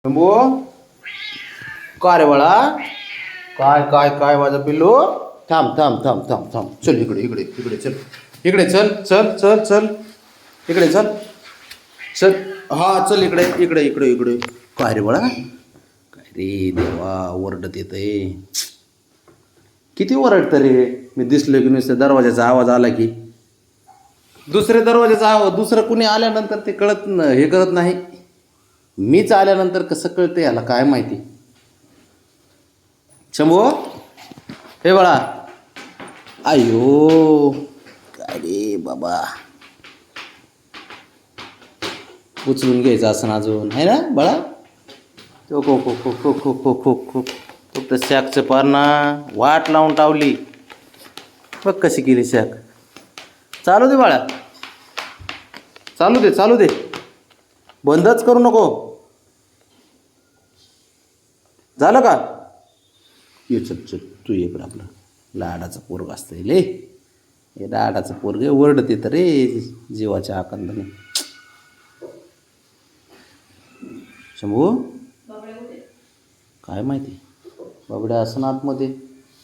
शंभू काय रे बाळा काय काय काय माझं पिल्लू थांब थांब थांब थांब थांब चल इकडे इकडे इकडे चल इकडे चल चल चल चल इकडे चल चल हा चल इकडे इकडे इकडे इकडे काय रे बाळा काय रे देवा ओरडत येतंय किती ओरडतं रे मी दिसलो की नुसतं दरवाजाचा आवाज आला की दुसऱ्या दरवाजाचा आवाज दुसरं कुणी आल्यानंतर ते कळत हे करत नाही मीच आल्यानंतर कसं कळतं याला काय माहिती शंभू हे बाळा अयो काय रे बाबा उचलून घ्यायचं असं अजून आहे ना बाळा तो खो खो खो खो खो खो खो खो तो तर शॅकचं पार ना वाट लावून टावली बघ कशी केली शॅक चालू दे बाळा चालू दे बंदच करू नको झालं का ये चल चल तू ये पण आपलं लाडाचं पोरग असतं ले हे लाडाचं पोरग ओरडत येतं रे जीवाच्या आकंदाने शंभू काय माहिती बाबड्या असं ना आतमध्ये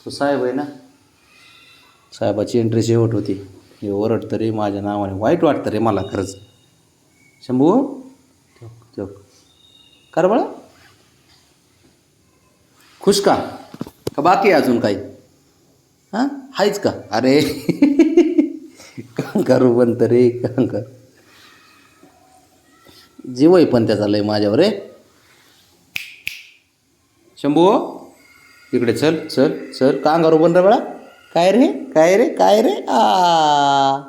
तो साहेब आहे ना साहेबाची एंट्री शेवट होती हे ओरडतं रे माझ्या नावाने वाईट वाटतं रे मला खरंच शंभू ठेव कर बाळा खुश का बाकी आहे अजून काही हां हायच का अरे करू बनतं रे कर जीवही पण त्याचा लय माझ्यावर रे शंभू इकडे चल चल चल कांगारू बन रे बाळा काय रे काय रे काय रे काय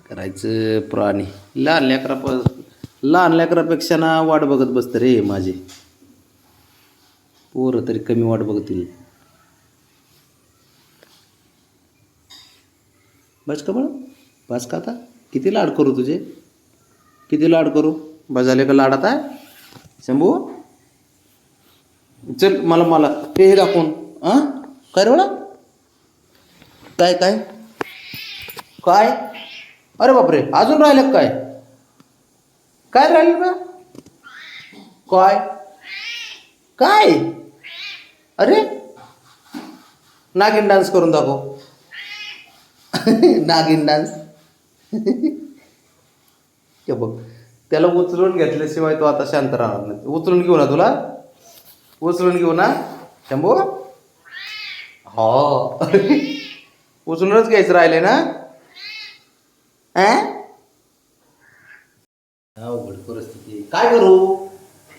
करायचं प्राणी लहान लेकरापेक्षा ना वाट बघत बसतं रे माझे पोरं तरी कमी वाट बघतील बस का बाळा बस का आता किती लाड करू तुझे किती लाड करू बस झाले का लाडात आहे शंभू चल मला ते हे दाखवून हां काय रे बाळा काय काय काय अरे बापरे अजून राहिलं काय काय राहिलं का काय काय अरे नागिन डान्स करून दाखव नागिन डान्स ते बघ त्याला उचलून घेतल्याशिवाय तो आता शांत राहणार नाही उचलून घेऊ ना तुला उचलून घेऊ ना शंभू हो उचलूनच घ्यायचं राहिले ना अवघड परिस्थिती काय करू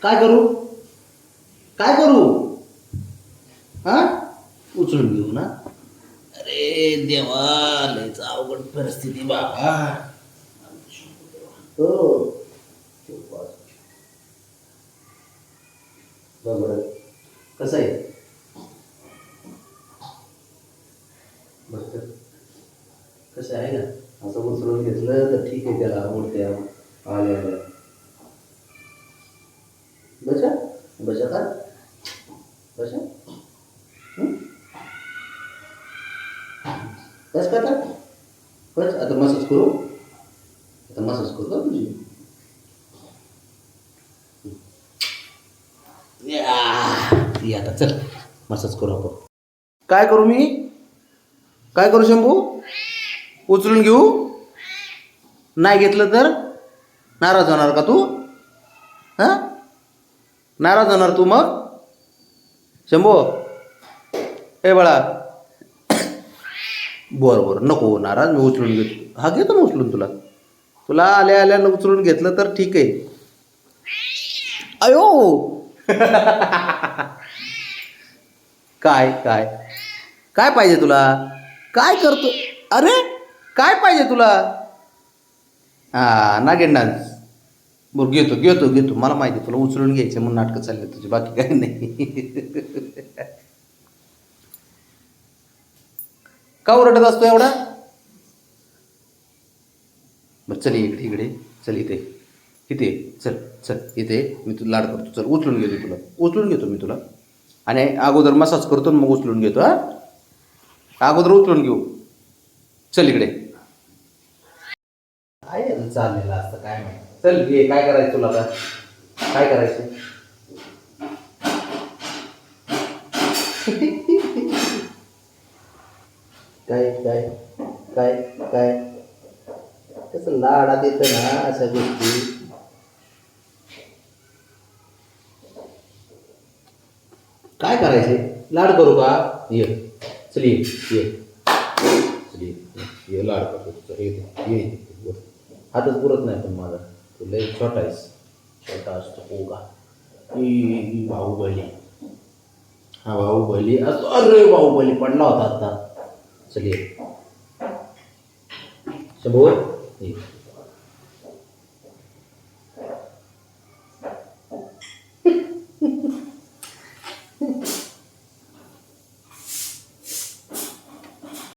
काय करू काय करू हां उचलून घेऊ ना अरे देवा लयच अवघड परिस्थिती बाबा हो बरोबर कसं आहे बघ कसं आहे ना असं उचलून घेतलं तर ठीक आहे त्याला आवडते आल्या आल्या बसा बसा का बसा बस का बस आता मसाज करू आता मसाज करू का तुझी आता चल मसाज करू आपण काय करू मी काय करू शंभू उचलून घेऊ नाही घेतलं तर नाराज होणार का तू हां नाराज होणार तू मग शंभू हे बाळा बरं नको नाराज मी उचलून घेतो हा घेतो ना उचलून तुला आल्या आल्या उचलून घेतलं तर ठीक आहे अयो काय काय काय पाहिजे तुला काय करतो अरे काय पाहिजे तुला हां नागिन डान्स बरं घेतो मला माहिती तुला उचलून घ्यायचं म्हणून नाटकं चालले तुझी बाकी काही नाही का ओरडत असतो एवढा बरं चल इकडे इकडे चल इथे चल चल इथे मी तुला लाड करतो चल उचलून घेतो मी तुला आणि अगोदर मसाज करतो मग उचलून घेतो हां अगोदर उचलून घेऊ चल इकडे आहे यातून चाललेलं असतं काय माहिती. चल ये, काय करायचं तुला आता, काय करायचं. काय काय काय काय कसं लाडात येतं ना अशा गोष्टी. काय करायचे, लाड करू का. ये चल ये ये चल ये लाड करतो तुझं. ये हातच पुरत नाही पण माझा, तू लय छोटा आहेस. छोटा असतो हो का. बाहुबली, हा बाहुबली असतो. अरे बाहुबली पडला होता आता. चल ये शंभू ये.